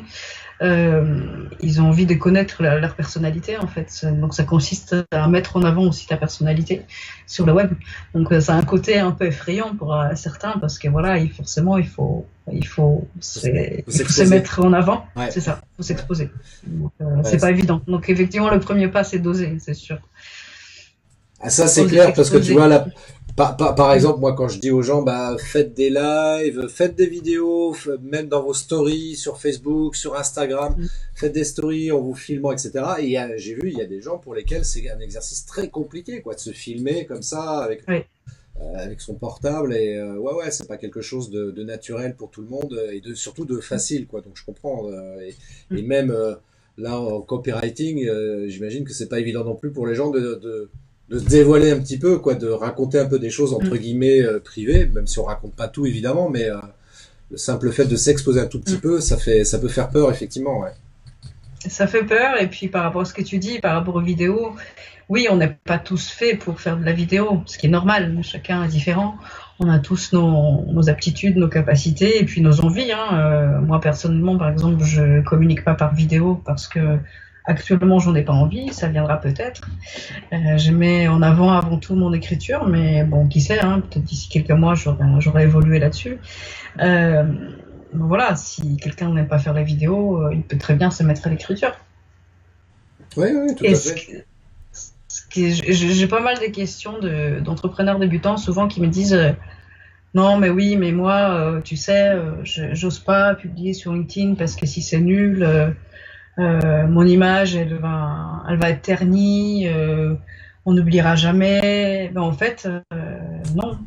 Ils ont envie de connaître leur personnalité en fait. Donc ça consiste à mettre en avant aussi ta personnalité sur le web. Donc ça a un côté un peu effrayant pour certains parce que voilà, forcément Faut, faut il faut se s'exposer. mettre en avant, Ouais, c'est ça, il faut s'exposer. Donc ouais. c'est pas évident. Donc effectivement le premier pas c'est d'oser, c'est sûr. Ah, ça c'est Oser clair parce que tu vois s'exposer. là, par exemple moi quand je dis aux gens bah faites des lives, faites des vidéos, même dans vos stories sur Facebook, sur Instagram, faites des stories en vous filmant etc. Et j'ai vu il y a des gens pour lesquels c'est un exercice très compliqué quoi de se filmer comme ça Oui. avec son portable et ouais ouais c'est pas quelque chose de naturel pour tout le monde et surtout de facile quoi donc je comprends et même là en copywriting j'imagine que c'est pas évident non plus pour les gens de se dévoiler un petit peu quoi de raconter un peu des choses entre guillemets privées même si on raconte pas tout évidemment mais le simple fait de s'exposer un tout petit peu ça peut faire peur effectivement ouais. Ça fait peur, et puis par rapport à ce que tu dis, par rapport aux vidéos, oui, on n'est pas tous faits pour faire de la vidéo, ce qui est normal, chacun est différent. on a tous nos aptitudes, nos capacités et puis nos envies. Hein. Moi personnellement, par exemple, je communique pas par vidéo parce que actuellement j'en ai pas envie. Ça viendra peut-être. Je mets en avant tout mon écriture, mais bon, qui sait, hein, peut-être d'ici quelques mois j'aurai évolué là-dessus. Donc voilà, si quelqu'un n'aime pas faire la vidéo, il peut très bien se mettre à l'écriture. Oui, oui, tout à fait. J'ai pas mal de questions d'entrepreneurs débutants souvent qui me disent non mais oui mais moi tu sais j'ose pas publier sur LinkedIn parce que si c'est nul mon image elle va être ternie, on n'oubliera jamais. Ben, en fait non,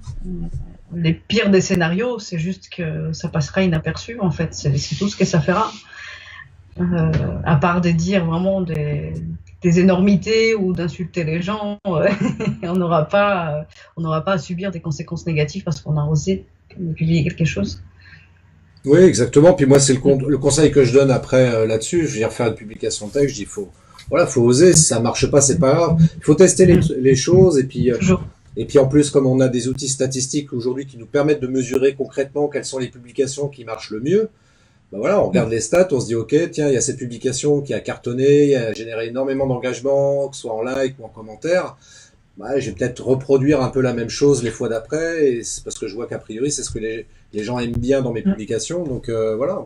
les pires des scénarios c'est juste que ça passera inaperçu en fait, c'est tout ce que ça fera. À part de dire vraiment des énormités ou d'insulter les gens, on n'aura pas à subir des conséquences négatives parce qu'on a osé publier quelque chose. Oui, exactement. Puis moi, c'est le conseil que je donne après là-dessus. Je veux dire, faire une publication de texte, je dis, faut oser. Si ça marche pas, c'est pas grave. Il faut tester les choses. Toujours. Et puis en plus, comme on a des outils statistiques aujourd'hui qui nous permettent de mesurer concrètement quelles sont les publications qui marchent le mieux, ben voilà, on regarde les stats, on se dit ok, tiens, il y a cette publication qui a cartonné, il a généré énormément d'engagement, que ce soit en like ou en commentaire. Bah, je vais peut-être reproduire un peu la même chose les fois d'après, et c'est parce que je vois qu'a priori c'est ce que les gens aiment bien dans mes publications, donc voilà.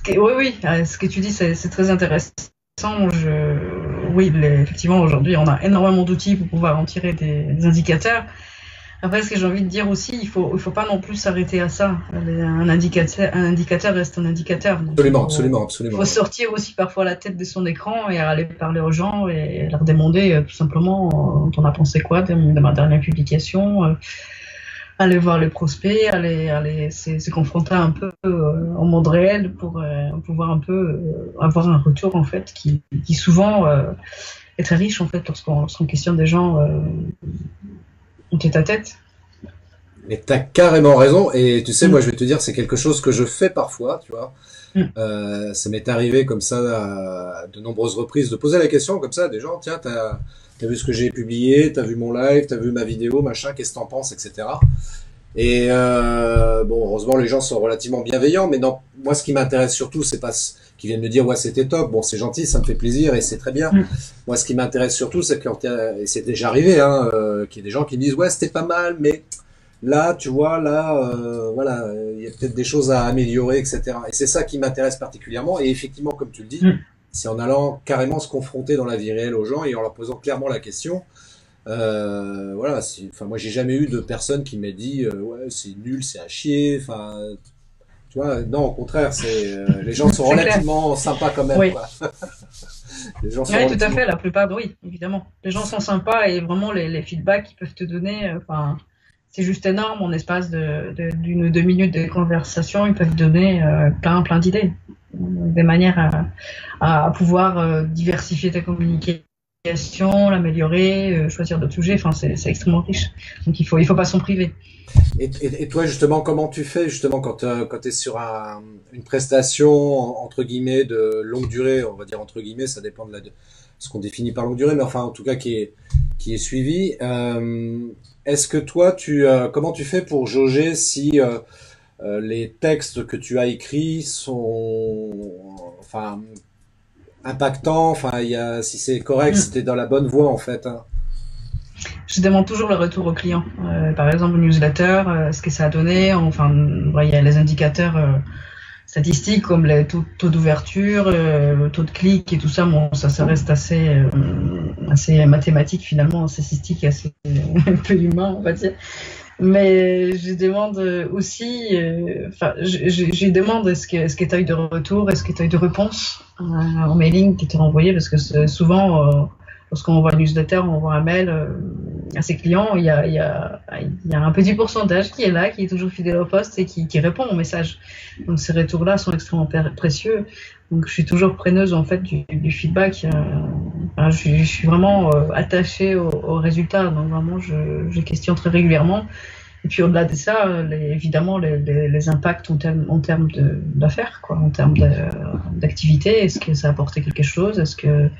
Oui, ce que tu dis c'est très intéressant. Oui, effectivement aujourd'hui on a énormément d'outils pour pouvoir en tirer des indicateurs. Après, ce que j'ai envie de dire aussi, il faut pas non plus s'arrêter à ça. Un indicateur reste un indicateur. Donc absolument. Il faut sortir aussi parfois la tête de son écran et aller parler aux gens et leur demander tout simplement t'en as pensé quoi de ma dernière publication, aller voir les prospects, aller se confronter un peu au monde réel pour pouvoir un peu avoir un retour en fait qui souvent est très riche en fait lorsqu'on questionne des gens tête à tête. Mais t'as carrément raison, et tu sais, moi je vais te dire, c'est quelque chose que je fais parfois, tu vois. Ça m'est arrivé comme ça à de nombreuses reprises de poser la question comme ça à des gens, tiens, t'as vu ce que j'ai publié, t'as vu mon live, t'as vu ma vidéo, machin, qu'est-ce que t'en penses, etc. Et bon, heureusement les gens sont relativement bienveillants, mais non, moi ce qui m'intéresse surtout, c'est pas qu'ils viennent me dire ouais c'était top, bon c'est gentil, ça me fait plaisir et c'est très bien. Moi ce qui m'intéresse surtout, c'est et c'est déjà arrivé, hein, qu'il y ait des gens qui me disent ouais c'était pas mal, mais là tu vois voilà, il y a peut-être des choses à améliorer, etc. Et c'est ça qui m'intéresse particulièrement. Et effectivement, comme tu le dis, c'est en allant carrément se confronter dans la vie réelle aux gens et en leur posant clairement la question. Voilà, enfin moi j'ai jamais eu de personne qui m'ait dit ouais c'est nul, c'est à chier, enfin tu vois, non au contraire, les gens sont relativement sympas quand même, oui. Quoi. Les gens sont tout à fait, la plupart oui, évidemment. Les gens sont sympas et vraiment les feedbacks qu'ils peuvent te donner, enfin c'est juste énorme en espace d'une ou 2 minutes de conversation, ils peuvent donner plein d'idées, des manières à pouvoir diversifier ta communication, l'améliorer, choisir d'autres sujets. Enfin, c'est extrêmement riche. Donc il faut pas s'en priver. Et toi justement, comment tu fais justement quand tu es sur une prestation entre guillemets de longue durée, on va dire entre guillemets, ça dépend de ce qu'on définit par longue durée, mais enfin en tout cas qui est suivi. Est-ce que toi comment tu fais pour jauger si les textes que tu as écrits sont enfin impactants, enfin si c'est correct, si t'es dans la bonne voie en fait, hein. Je demande toujours le retour au client. Par exemple, le newsletter, ce que ça a donné. Enfin, il y a les indicateurs statistiques comme le taux d'ouverture, le taux de clic et tout ça. Bon, ça reste assez mathématique finalement, statistique, assez un peu humain, on va dire. Mais je demande aussi, je demande est-ce que tu as eu de retour, est-ce que tu as eu de réponse au mailing qui t'est renvoyé, parce que souvent, lorsqu'on envoie une newsletter, on envoie un mail à ses clients, il y a un petit pourcentage qui est là, qui est toujours fidèle au poste et qui répond au message. Donc ces retours-là sont extrêmement précieux. Donc je suis toujours preneuse en fait du feedback. Je suis vraiment attachée aux résultats. Donc vraiment, je questionne très régulièrement. Et puis au-delà de ça, évidemment, les impacts en termes d'affaires, quoi, en termes d'activité. Est-ce que ça a apporté quelque chose? Est-ce que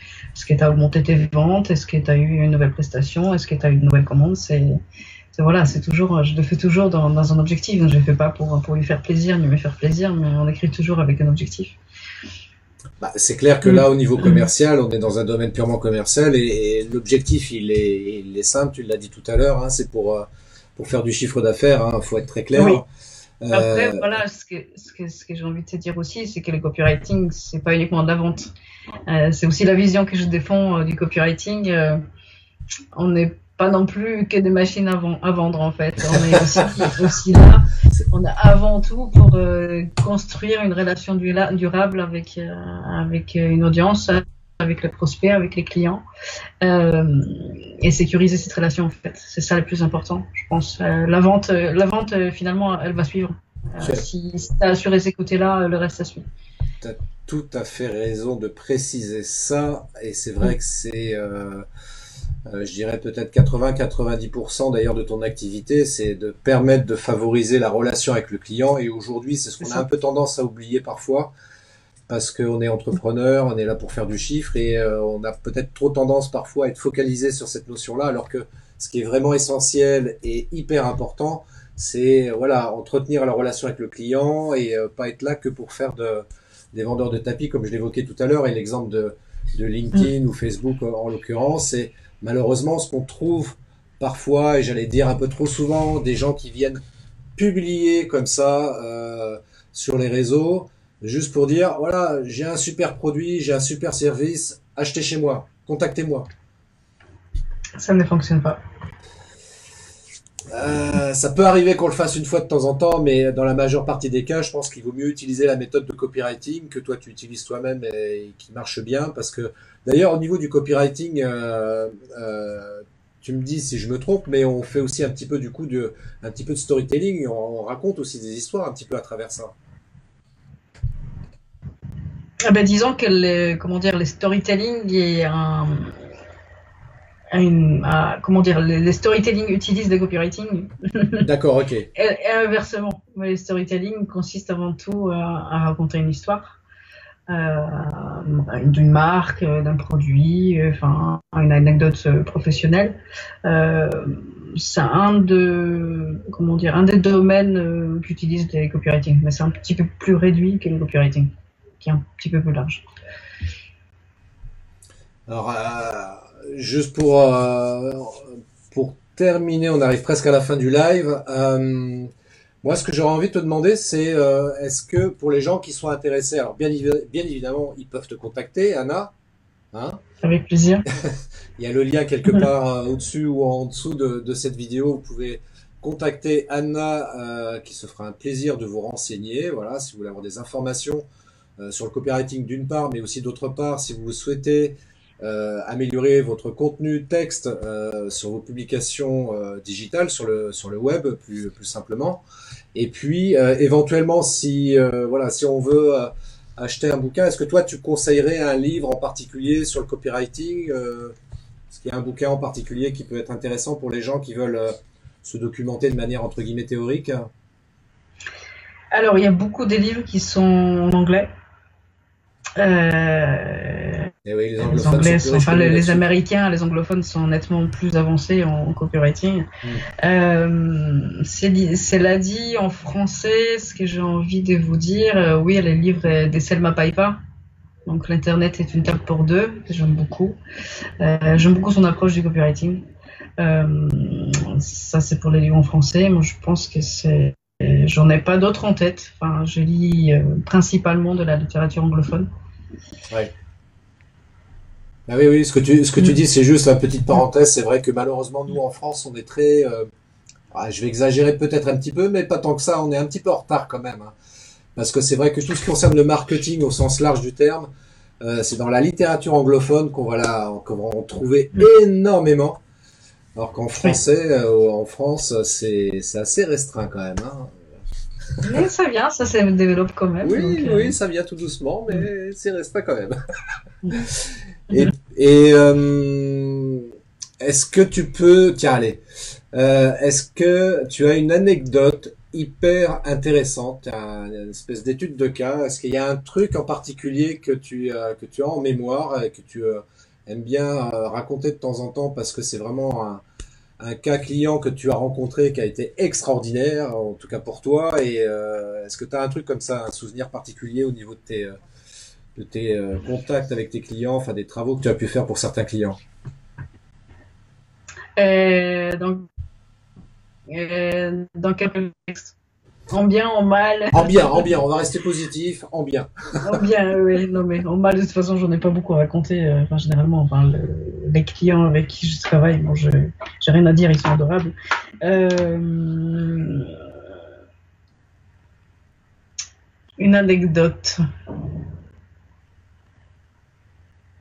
tu as augmenté tes ventes? Est-ce que tu as eu une nouvelle prestation? Est-ce que tu as eu une nouvelle commande? C'est voilà, c'est toujours, je le fais toujours dans un objectif. Donc je le fais pas pour lui faire plaisir ni me faire plaisir, mais on écrit toujours avec un objectif. Bah, c'est clair que là, au niveau commercial, on est dans un domaine purement commercial et l'objectif, il est simple, tu l'as dit tout à l'heure, hein, c'est pour faire du chiffre d'affaires, hein, faut être très clair. Oui. Après, Euh, voilà, ce que j'ai envie de te dire aussi, c'est que le copywriting, c'est pas uniquement de la vente. C'est aussi la vision que je défends du copywriting. On n'est pas non plus que des machines à vendre, en fait. On est aussi là. On a avant tout pour construire une relation durable avec une audience, avec le prospect, avec les clients, et sécuriser cette relation, en fait. C'est ça le plus important, je pense. La vente, finalement, elle va suivre. Si tu as assuré ces côtés-là, le reste, ça suit. tu as tout à fait raison de préciser ça et c'est vrai que c'est, je dirais peut-être 80-90% d'ailleurs de ton activité, c'est de permettre de favoriser la relation avec le client et aujourd'hui, c'est ce C'est qu'on a un ça. peu tendance à oublier parfois parce qu'on est entrepreneur, on est là pour faire du chiffre et on a peut-être trop tendance parfois à être focalisé sur cette notion-là, alors que ce qui est vraiment essentiel et hyper important, c'est voilà entretenir la relation avec le client et pas être là que pour faire des vendeurs de tapis, comme je l'évoquais tout à l'heure, et l'exemple de Mm. LinkedIn ou Facebook en l'occurrence, c'est malheureusement ce qu'on trouve parfois, et j'allais dire un peu trop souvent, des gens qui viennent publier comme ça sur les réseaux, juste pour dire, voilà, j'ai un super produit, j'ai un super service, achetez chez moi, contactez-moi. Ça ne fonctionne pas. Ça peut arriver qu'on le fasse une fois de temps en temps, mais dans la majeure partie des cas, je pense qu'il vaut mieux utiliser la méthode de copywriting que toi tu utilises toi-même et qui marche bien, parce que d'ailleurs au niveau du copywriting, tu me dis si je me trompe, mais on fait aussi un petit peu du coup un petit peu de storytelling, on raconte aussi des histoires un petit peu à travers ça. Ah ben, disons que comment dire, le storytelling est comment dire, les storytelling utilisent le copywriting. D'accord, ok. Et inversement, le storytelling consiste avant tout à raconter une histoire d'une marque, d'un produit, enfin une anecdote professionnelle. Euh, c'est un des domaines qu'utilisent les copywriting, mais c'est un petit peu plus réduit que le copywriting, qui est un petit peu plus large. Alors, juste pour terminer, on arrive presque à la fin du live. Moi, ce que j'aurais envie de te demander, c'est est-ce que pour les gens qui sont intéressés, alors bien évidemment, ils peuvent te contacter, Anna, hein? Avec plaisir. Il y a le lien quelque part au-dessus ou en dessous de cette vidéo. Vous pouvez contacter Anna, qui se fera un plaisir de vous renseigner. Voilà, si vous voulez avoir des informations sur le copywriting d'une part, mais aussi d'autre part, si vous souhaitez améliorer votre contenu texte sur vos publications digitales sur le web plus simplement. Et puis éventuellement si voilà si on veut acheter un bouquin, est-ce que toi tu conseillerais un livre en particulier sur le copywriting est-ce qu'il y a un bouquin en particulier qui peut être intéressant pour les gens qui veulent se documenter de manière entre guillemets théorique? Alors, il y a beaucoup de livres qui sont en anglais. Euh, Et oui, les les anglophones sont Anglais plus sont, riches que enfin nous les là-dessus. Américains, les anglophones sont nettement plus avancés en copywriting. Hmm. Cela dit, en français, ce que j'ai envie de vous dire, oui, les livres de Selma Paipa. Donc, l'Internet est une table pour deux, que j'aime beaucoup. J'aime beaucoup son approche du copywriting. Euh, Ça, c'est pour les livres en français. Moi, je pense que c'est. J'en ai pas d'autres en tête. Enfin, je lis principalement de la littérature anglophone. Ouais. Ah oui, oui, ce que tu Mm. dis, c'est juste la petite parenthèse. C'est vrai que malheureusement, nous, en France, on est très, je vais exagérer peut-être un petit peu, mais pas tant que ça. On est un petit peu en retard quand même, hein. Parce que c'est vrai que tout ce qui concerne le marketing au sens large du terme, c'est dans la littérature anglophone qu'on va en trouver Mm. énormément. Alors qu'en Oui. français, en France, c'est assez restreint quand même, hein. Mais ça vient, ça se développe quand même. Donc, Oui, oui, ça vient tout doucement, mm. mais c'est restreint quand même. Mm. Et, et est-ce que tu peux, tiens, allez, est-ce que tu as une anecdote hyper intéressante, une espèce d'étude de cas? Est-ce qu'il y a un truc en particulier que tu as en mémoire et que tu aimes bien raconter de temps en temps parce que c'est vraiment un cas client que tu as rencontré qui a été extraordinaire, en tout cas pour toi, et est-ce que tu as un truc comme ça, un souvenir particulier au niveau de tes contacts avec tes clients, enfin des travaux que tu as pu faire pour certains clients? Donc, dans quel contexte? En bien, en mal? En bien, on va rester positif, en bien. En bien, oui. Non, mais en mal, de toute façon, j'en ai pas beaucoup à raconter. Enfin, généralement, on parle des clients avec qui je travaille. Bon, j'ai rien à dire, ils sont adorables. Euh, une anecdote.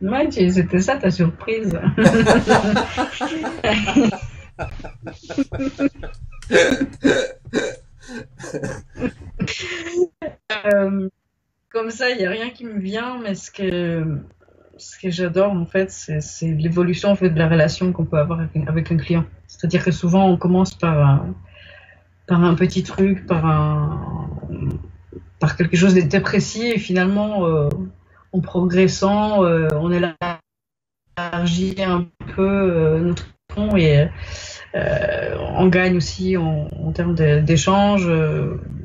Ouais, c'était ça ta surprise. Euh, Comme ça, il n'y a rien qui me vient, mais ce que j'adore, en fait, c'est l'évolution en fait, de la relation qu'on peut avoir avec un client. C'est-à-dire que souvent, on commence par un petit truc, par quelque chose précis, et finalement, en progressant, on élargit un peu notre ton et on gagne aussi en termes d'échanges.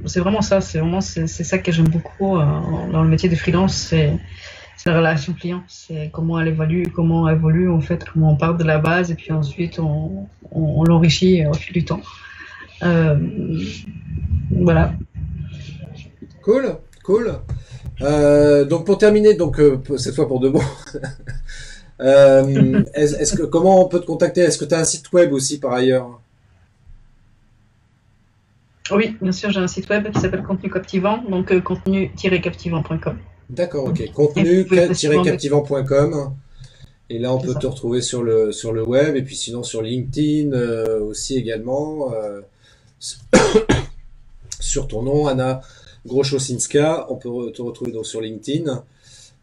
C'est vraiment ça, c'est ça que j'aime beaucoup dans le métier de freelance, c'est la relation client, c'est comment évolue en fait, comment on part de la base et puis ensuite on l'enrichit au fil du temps. Euh, voilà. Cool, cool. Donc pour terminer, donc cette fois pour de bon, est-ce que comment on peut te contacter? Est-ce que tu as un site web aussi par ailleurs? Oui, bien sûr, j'ai un site web qui s'appelle Contenu Captivant, donc contenu-captivant.com. D'accord, ok. Et vous pouvez facilement Contenu-captivant.com. Et là, on c'est peut te ça. retrouver sur le web et puis sinon sur LinkedIn aussi également. Sur ton nom, Anna Grochosinska. On peut te retrouver donc sur LinkedIn.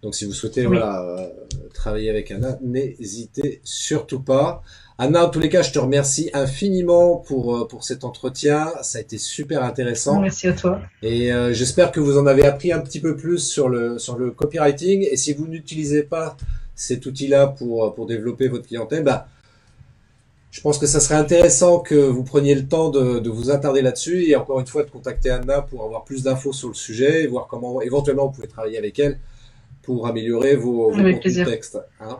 Donc si vous souhaitez Oui, voilà, travailler avec Anna, n'hésitez surtout pas. Anna, en tous les cas, je te remercie infiniment pour cet entretien. Ça a été super intéressant. merci à toi. Et j'espère que vous en avez appris un petit peu plus sur le copywriting. Et si vous n'utilisez pas cet outil-là pour développer votre clientèle, bah, je pense que ça serait intéressant que vous preniez le temps de vous attarder là-dessus et encore une fois de contacter Anna pour avoir plus d'infos sur le sujet et voir comment éventuellement vous pouvez travailler avec elle pour améliorer vos Avec contenus de plaisir. texte. Hein.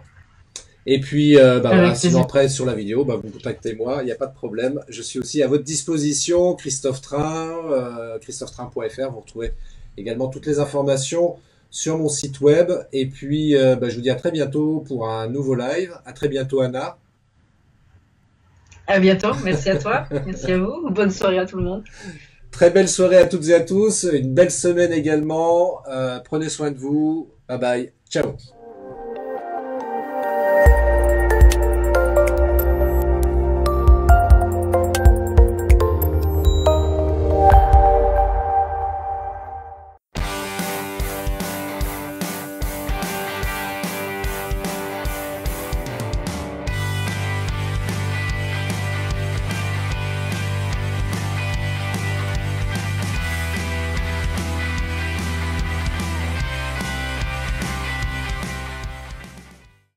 Et puis, bah voilà, Avec sinon plaisir. après sur la vidéo, bah, vous contactez moi, il n'y a pas de problème. Je suis aussi à votre disposition, Christophe Train, christophetrain.fr. Vous retrouvez également toutes les informations sur mon site web. Et puis, bah, je vous dis à très bientôt pour un nouveau live. À très bientôt, Anna. À bientôt. Merci à toi. Merci à vous. Bonne soirée à tout le monde. Très belle soirée à toutes et à tous. Une belle semaine également. Prenez soin de vous. Bye bye. Ciao.